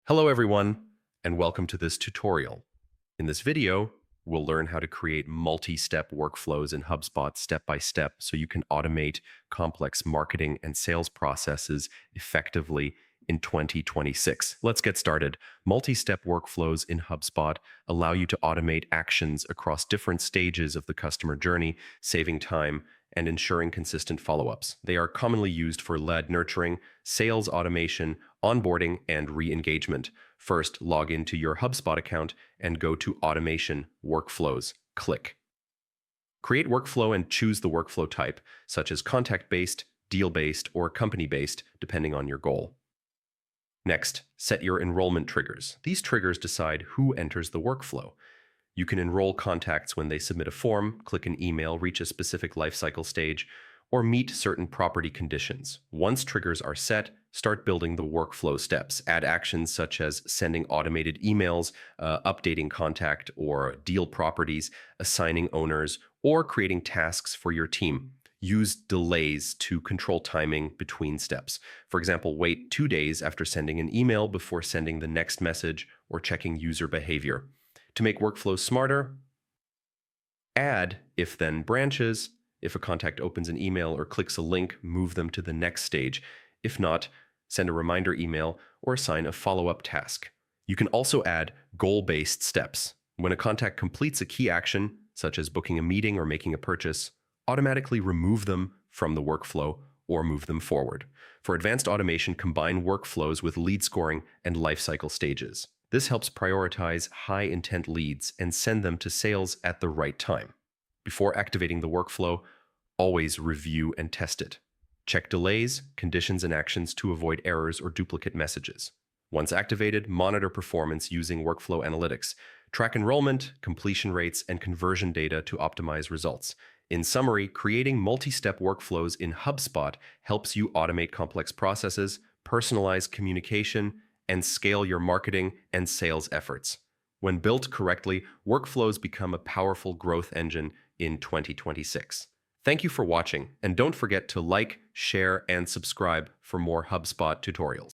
Hello everyone, and welcome to this tutorial. In this video, we'll learn how to create multi-step workflows in HubSpot step by step so you can automate complex marketing and sales processes effectively in 2026. Let's get started. Multi-step workflows in HubSpot allow you to automate actions across different stages of the customer journey, saving time and ensuring consistent follow-ups. They are commonly used for lead nurturing, sales automation, onboarding, and re-engagement. First, log into your HubSpot account and go to Automation Workflows. Click. Create workflow and choose the workflow type, such as contact-based, deal-based, or company-based, depending on your goal. Next, set your enrollment triggers. These triggers decide who enters the workflow. You can enroll contacts when they submit a form, click an email, reach a specific lifecycle stage, or meet certain property conditions. Once triggers are set, start building the workflow steps. Add actions such as sending automated emails, updating contact or deal properties, assigning owners, or creating tasks for your team. Use delays to control timing between steps. For example, wait 2 days after sending an email before sending the next message or checking user behavior. To make workflows smarter, add if-then branches. If a contact opens an email or clicks a link, move them to the next stage. If not, send a reminder email or assign a follow-up task. You can also add goal-based steps. When a contact completes a key action, such as booking a meeting or making a purchase, automatically remove them from the workflow or move them forward. For advanced automation, combine workflows with lead scoring and lifecycle stages. This helps prioritize high-intent leads and send them to sales at the right time. Before activating the workflow, always review and test it. Check delays, conditions, and actions to avoid errors or duplicate messages. Once activated, monitor performance using workflow analytics. Track enrollment, completion rates, and conversion data to optimize results. In summary, creating multi-step workflows in HubSpot helps you automate complex processes, personalize communication, and scale your marketing and sales efforts. When built correctly, workflows become a powerful growth engine in 2026. Thank you for watching, and don't forget to like, share, and subscribe for more HubSpot tutorials.